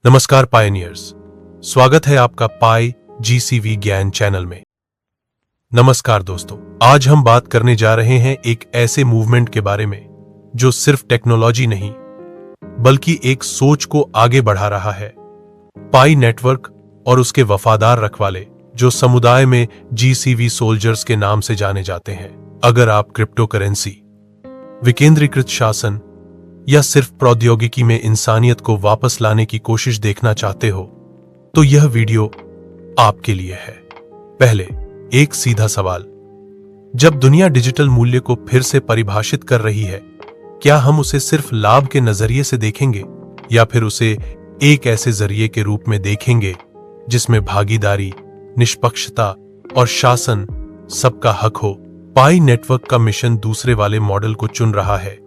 नमस्कार पायनियर्स, स्वागत है आपका पाई जीसीवी ज्ञान चैनल में। नमस्कार दोस्तों, आज हम बात करने जा रहे हैं एक ऐसे मूवमेंट के बारे में जो सिर्फ टेक्नोलॉजी नहीं बल्कि एक सोच को आगे बढ़ा रहा है। पाई नेटवर्क और उसके वफादार रखवाले जो समुदाय में जीसीवी सोल्जर्स के नाम से जाने जाते हैं। अगर आप क्रिप्टो करेंसी, विकेंद्रीकृत शासन या सिर्फ प्रौद्योगिकी में इंसानियत को वापस लाने की कोशिश देखना चाहते हो तो यह वीडियो आपके लिए है। पहले एक सीधा सवाल, जब दुनिया डिजिटल मूल्य को फिर से परिभाषित कर रही है, क्या हम उसे सिर्फ लाभ के नजरिए से देखेंगे या फिर उसे एक ऐसे जरिए के रूप में देखेंगे जिसमें भागीदारी, निष्पक्षता और शासन सबका हक हो? पाई नेटवर्क का मिशन दूसरे वाले मॉडल को चुन रहा है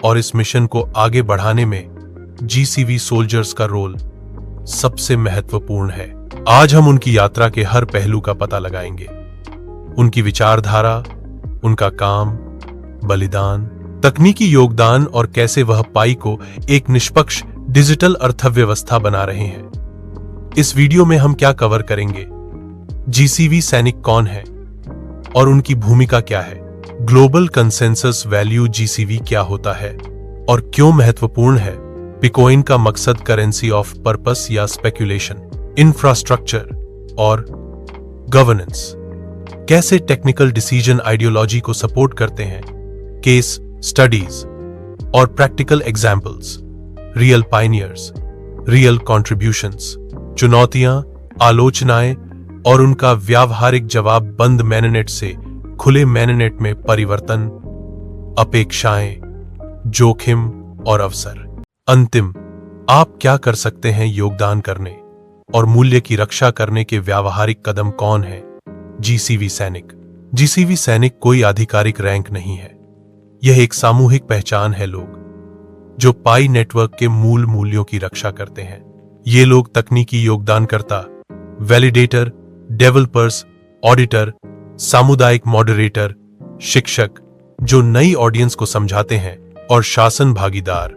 और इस मिशन को आगे बढ़ाने में जीसीवी सोल्जर्स का रोल सबसे महत्वपूर्ण है। आज हम उनकी यात्रा के हर पहलू का पता लगाएंगे, उनकी विचारधारा, उनका काम, बलिदान, तकनीकी योगदान और कैसे वह पाई को एक निष्पक्ष डिजिटल अर्थव्यवस्था बना रहे हैं। इस वीडियो में हम क्या कवर करेंगे? जीसीवी सैनिक कौन है और उनकी भूमिका क्या है? ग्लोबल कंसेंसस वैल्यू जीसीवी क्या होता है और क्यों महत्वपूर्ण है? बिटकॉइन का मकसद करेंसी ऑफ पर्पस या स्पेकुलेशन, इंफ्रास्ट्रक्चर और गवर्नेंस कैसे टेक्निकल डिसीजन आइडियोलॉजी को सपोर्ट करते हैं? केस स्टडीज और practical examples, real pioneers, real contributions, चुनौतियां, आलोचनाएं और उनका व्यावहारिक जवाब बंद मैननेट से खुले मैननेट में परिवर्तन, अपेक्षाएं, जोखिम और अवसर। अंतिम, आप क्या कर सकते हैं योगदान करने और मूल्य की रक्षा करने के व्यावहारिक कदम कौन है? जीसीवी सैनिक। जीसीवी सैनिक कोई आधिकारिक रैंक नहीं है, यह एक सामूहिक पहचान है। लोग जो पाई नेटवर्क के मूल मूल्यों की रक्षा करते हैं। ये लोग तकनीकी योगदानकर्ता, वैलिडेटर, डेवलपर्स, ऑडिटर, सामुदायिक मॉडरेटर, शिक्षक जो नई ऑडियंस को समझाते हैं और शासन भागीदार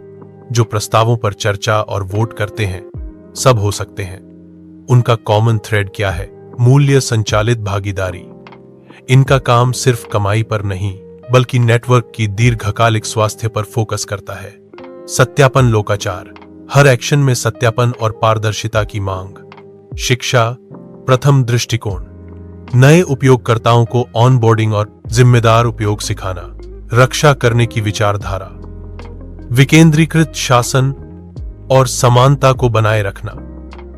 जो प्रस्तावों पर चर्चा और वोट करते हैं, सब हो सकते हैं। उनका कॉमन थ्रेड क्या है? मूल्य संचालित भागीदारी। इनका काम सिर्फ कमाई पर नहीं बल्कि नेटवर्क की दीर्घकालिक स्वास्थ्य पर फोकस करता है। सत्यापन लोकाचार, हर एक्शन में सत्यापन और पारदर्शिता की मांग। शिक्षा, प्रथम दृष्टिकोण, नए उपयोगकर्ताओं को ऑनबोर्डिंग और जिम्मेदार उपयोग सिखाना। रक्षा करने की विचारधारा, विकेंद्रीकृत शासन और समानता को बनाए रखना।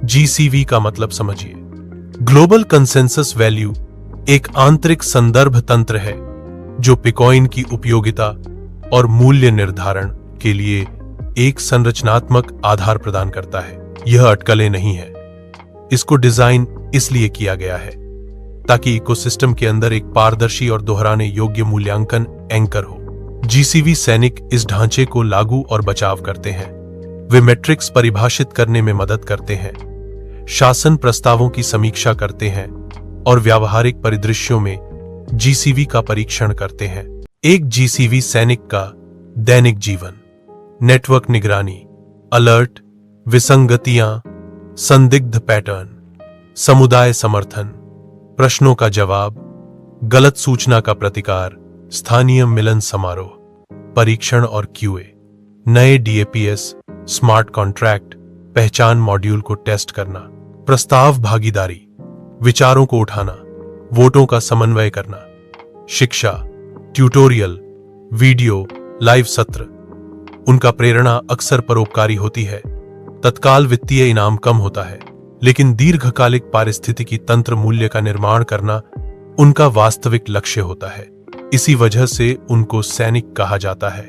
जीसीवी का मतलब समझिए। ग्लोबल कंसेंसस वैल्यू एक आंतरिक संदर्भ तंत्र है जो बिटकॉइन की उपयोगिता और मूल्य निर्धारण के लिए एक संरचनात्मक आधार प्रदान करता है। यह अटकलें नहीं है। इसको डिजाइन इसलिए किया गया है ताकि इकोसिस्टम के अंदर एक पारदर्शी और दोहराने योग्य मूल्यांकन एंकर हो। जीसीवी सैनिक इस ढांचे को लागू और बचाव करते हैं। वे मैट्रिक्स परिभाषित करने में मदद करते हैं, शासन प्रस्तावों की समीक्षा करते हैं और व्यावहारिक परिदृश्यों में जीसीवी का परीक्षण करते हैं। एक जीसीवी सैनिक का दैनिक जीवन, नेटवर्क निगरानी, अलर्ट, विसंगतियां, संदिग्ध पैटर्न, समुदाय समर्थन, प्रश्नों का जवाब, गलत सूचना का प्रतिकार, स्थानीय मिलन समारोह, परीक्षण और क्यूए, नए डीएपीएस, स्मार्ट कॉन्ट्रैक्ट, पहचान मॉड्यूल को टेस्ट करना, प्रस्ताव भागीदारी, विचारों को उठाना, वोटों का समन्वय करना, शिक्षा, ट्यूटोरियल, वीडियो, लाइव सत्र। उनका प्रेरणा अक्सर परोपकारी होती है। तत्काल वित्तीय इनाम कम होता है, लेकिन दीर्घकालिक पारिस्थितिकी तंत्र मूल्य का निर्माण करना उनका वास्तविक लक्ष्य होता है। इसी वजह से उनको सैनिक कहा जाता है।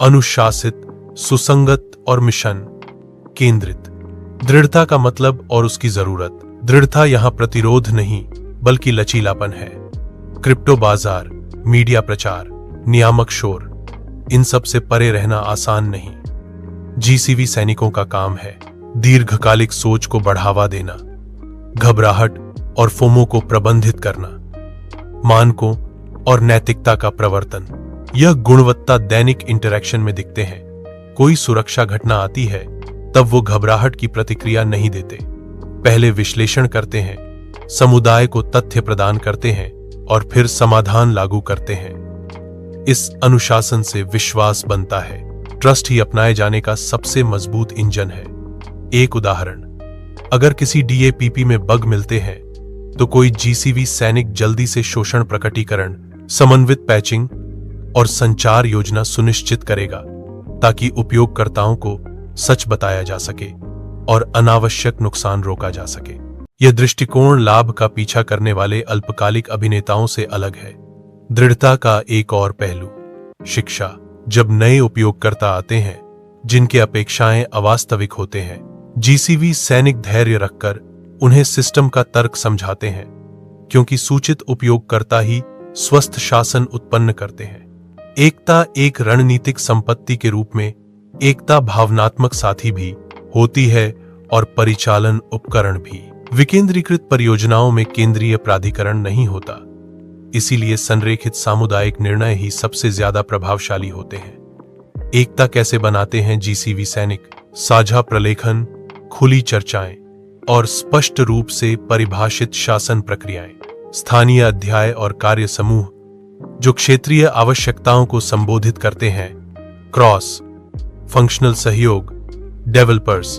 अनुशासित, सुसंगत और मिशन केंद्रित। दृढ़ता का मतलब और उसकी जरूरत। दृढ़ता यहां प्रतिरोध नहीं बल्कि लचीलापन है। क्रिप्टो बाजार, मीडिया प्रचार, नियामक शोर, इन सब से परे रहना आसान नहीं। जीसीवी सैनिकों का काम है दीर्घकालिक सोच को बढ़ावा देना, घबराहट और फोमो को प्रबंधित करना, मानकों और नैतिकता का प्रवर्तन। यह गुणवत्ता दैनिक इंटरैक्शन में दिखते हैं। कोई सुरक्षा घटना आती है, तब वो घबराहट की प्रतिक्रिया नहीं देते। पहले विश्लेषण करते हैं, समुदाय को तथ्य प्रदान करते हैं और फिर समाधान लागू करते हैं। इस अनुशासन से विश्वास बनता है। ट्रस्ट ही अपनाए जाने का सबसे मजबूत इंजन है। एक उदाहरण, अगर किसी डीएपीपी में बग मिलते हैं तो कोई जीसीवी सैनिक जल्दी से शोषण प्रकटीकरण, समन्वित पैचिंग और संचार योजना सुनिश्चित करेगा ताकि उपयोगकर्ताओं को सच बताया जा सके और अनावश्यक नुकसान रोका जा सके। यह दृष्टिकोण लाभ का पीछा करने वाले अल्पकालिक अभिनेताओं से अलग है। दृढ़ता का एक और पहलू, शिक्षा। जब नए उपयोगकर्ता आते हैं जिनके अपेक्षाएं अवास्तविक होते हैं, जीसीवी सैनिक धैर्य रखकर उन्हें सिस्टम का तर्क समझाते हैं, क्योंकि सूचित उपयोगकर्ता ही स्वस्थ शासन उत्पन्न करते हैं। एकता एक रणनीतिक संपत्ति के रूप में एकता भावनात्मक साथी भी होती है और परिचालन उपकरण भी। विकेंद्रीकृत परियोजनाओं में केंद्रीय प्राधिकरण नहीं होता, इसीलिए संरेखित सामुदायिक निर्णय ही सबसे ज्यादा प्रभावशाली होते हैं। एकता कैसे बनाते हैं जीसीवी सैनिक? साझा प्रलेखन, खुली चर्चाएं और स्पष्ट रूप से परिभाषित शासन प्रक्रियाएं। स्थानीय अध्याय और कार्य समूह जो क्षेत्रीय आवश्यकताओं को संबोधित करते हैं। क्रॉस फंक्शनल सहयोग, डेवलपर्स,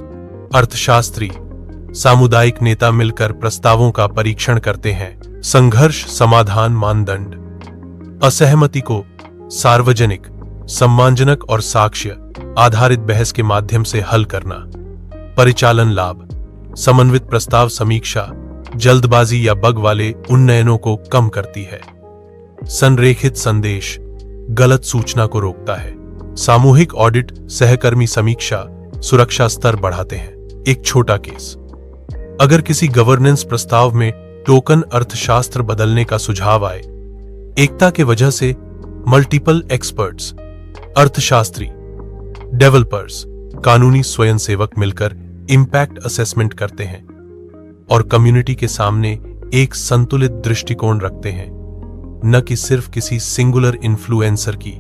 अर्थशास्त्री, सामुदायिक नेता मिलकर प्रस्तावों का परीक्षण करते हैं। संघर्ष समाधान मानदंड, असहमति को सार्वजनिक, सम्मानजनक और साक्ष्य आधारित बहस के माध्यम से हल करना। परिचालन लाभ, समन्वित प्रस्ताव समीक्षा जल्दबाजी या बग वाले उन्नयनों को कम करती है। संरेखित संदेश गलत सूचना को रोकता है। सामूहिक ऑडिट, सहकर्मी समीक्षा सुरक्षा स्तर बढ़ाते हैं। एक छोटा केस, अगर किसी गवर्नेंस प्रस्ताव में टोकन अर्थशास्त्र बदलने का सुझाव आए, एकता के वजह से मल्टीपल एक्सपर्ट्स, अर्थशास्त्री, डेवलपर्स, कानूनी स्वयंसेवक मिलकर इंपैक्ट असेसमेंट करते हैं और कम्युनिटी के सामने एक संतुलित दृष्टिकोण रखते हैं, न कि सिर्फ किसी सिंगुलर इन्फ्लुएंसर की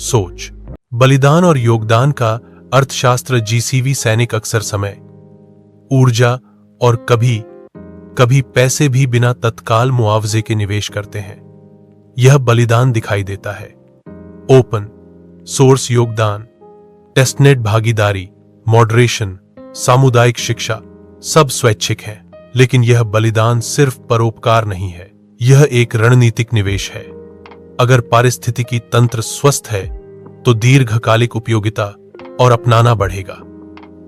सोच। बलिदान और योगदान का अर्थशास्त्र। जीसीवी सैनिक अक्सर समय, ऊर्जा और कभी कभी पैसे भी बिना तत्काल मुआवजे के निवेश करते हैं। यह बलिदान दिखाई देता है। ओपन सोर्स योगदान, टेस्टनेट भागीदारी, मॉडरेशन, सामुदायिक शिक्षा सब स्वैच्छिक हैं, लेकिन यह बलिदान सिर्फ परोपकार नहीं है, यह एक रणनीतिक निवेश है। अगर पारिस्थितिकी तंत्र स्वस्थ है तो दीर्घकालिक उपयोगिता और अपनाना बढ़ेगा।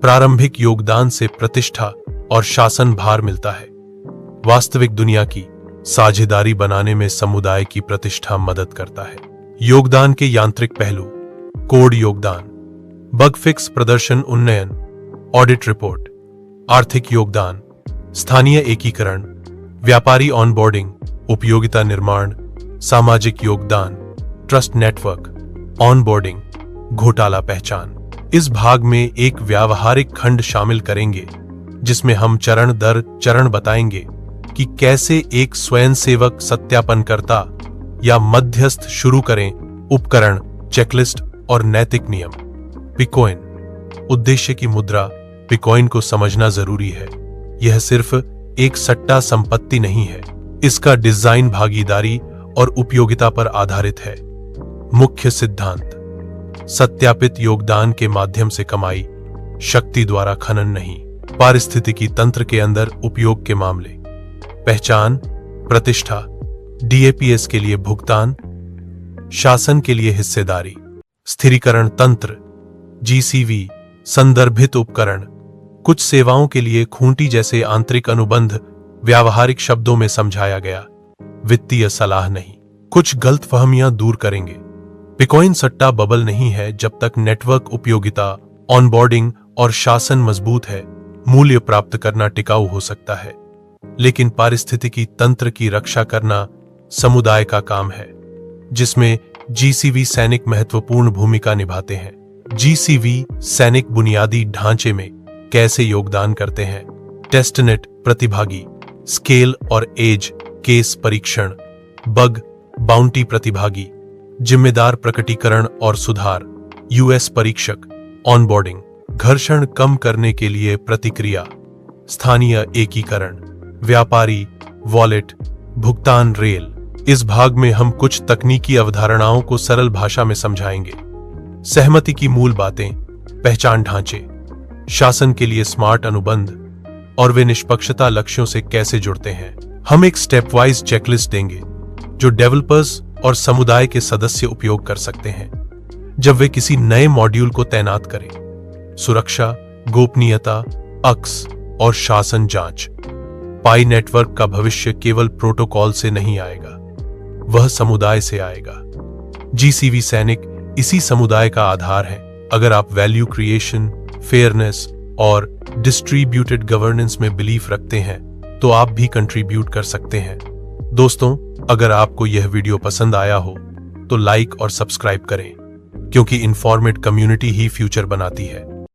प्रारंभिक योगदान से प्रतिष्ठा और शासन भार मिलता है। वास्तविक दुनिया की साझेदारी बनाने में समुदाय की प्रतिष्ठा मदद करता है। योगदान के यांत्रिक पहलू, कोड योगदान, बग फिक्स, प्रदर्शन उन्नयन, ऑडिट रिपोर्ट, आर्थिक योगदान, स्थानीय एकीकरण, व्यापारी ऑनबोर्डिंग, उपयोगिता निर्माण, सामाजिक योगदान, ट्रस्ट नेटवर्क, ऑनबोर्डिंग, घोटाला पहचान। इस भाग में एक व्यावहारिक खंड शामिल करेंगे जिसमें हम चरण दर चरण बताएंगे कि कैसे एक स्वयंसेवक सत्यापनकर्ता या मध्यस्थ शुरू करें। उपकरण, चेकलिस्ट और नैतिक नियम। पिकॉइन, उद्देश्य की मुद्रा। पिकॉइन को समझना जरूरी है। यह सिर्फ एक सट्टा संपत्ति नहीं है, इसका डिजाइन भागीदारी और उपयोगिता पर आधारित है। मुख्य सिद्धांत, सत्यापित योगदान के माध्यम से कमाई, शक्ति द्वारा खनन नहीं। पारिस्थितिकी तंत्र के अंदर उपयोग के मामले, पहचान, प्रतिष्ठा, डीएपीएस के लिए भुगतान, शासन के लिए हिस्सेदारी। स्थिरीकरण तंत्र, जीसीवी, संदर्भित उपकरण, कुछ सेवाओं के लिए खूंटी जैसे आंतरिक अनुबंध व्यावहारिक शब्दों में समझाया गया, वित्तीय सलाह नहीं। कुछ गलतफहमियां दूर करेंगे। पिकॉइन सट्टा बबल नहीं है। जब तक नेटवर्क, उपयोगिता, ऑनबोर्डिंग और शासन मजबूत है, मूल्य प्राप्त करना टिकाऊ हो सकता है। लेकिन पारिस्थितिकी तंत्र की रक्षा करना समुदाय का काम है, जिसमें जीसीवी सैनिक महत्वपूर्ण भूमिका निभाते हैं। जीसीवी सैनिक बुनियादी ढांचे में कैसे योगदान करते हैं? टेस्टनेट, प्रतिभागी, स्केल और एज, केस परीक्षण, बग बाउंटी, प्रतिभागी, जिम्मेदार प्रकटीकरण और सुधार, यूएस परीक्षक, ऑनबोर्डिंग, घर्षण कम करने के लिए प्रतिक्रिया, स्थानीय एकीकरण, व्यापारी वॉलेट, भुगतान रेल। इस भाग में हम कुछ तकनीकी अवधारणाओं को सरल भाषा में समझाएंगे। सहमति की मूल बातें, पहचान ढांचे, शासन के लिए स्मार्ट अनुबंध और वे निष्पक्षता लक्ष्यों से कैसे जुड़ते हैं। हम एक स्टेप वाइज चेकलिस्ट देंगे जो डेवलपर्स और समुदाय के सदस्य उपयोग कर सकते हैं जब वे किसी नए मॉड्यूल को तैनात करें। सुरक्षा, गोपनीयता, अक्स और शासन जांच। पाई नेटवर्क का भविष्य केवल प्रोटोकॉल से नहीं आएगा, वह समुदाय से आएगा। जीसीवी सैनिक इसी समुदाय का आधार है। अगर आप वैल्यू क्रिएशन, फेयरनेस और डिस्ट्रीब्यूटेड गवर्नेंस में बिलीफ रखते हैं तो आप भी कंट्रीब्यूट कर सकते हैं। दोस्तों, अगर आपको यह वीडियो पसंद आया हो तो लाइक और सब्सक्राइब करें, क्योंकि इन्फॉर्मेड कम्युनिटी ही फ्यूचर बनाती है।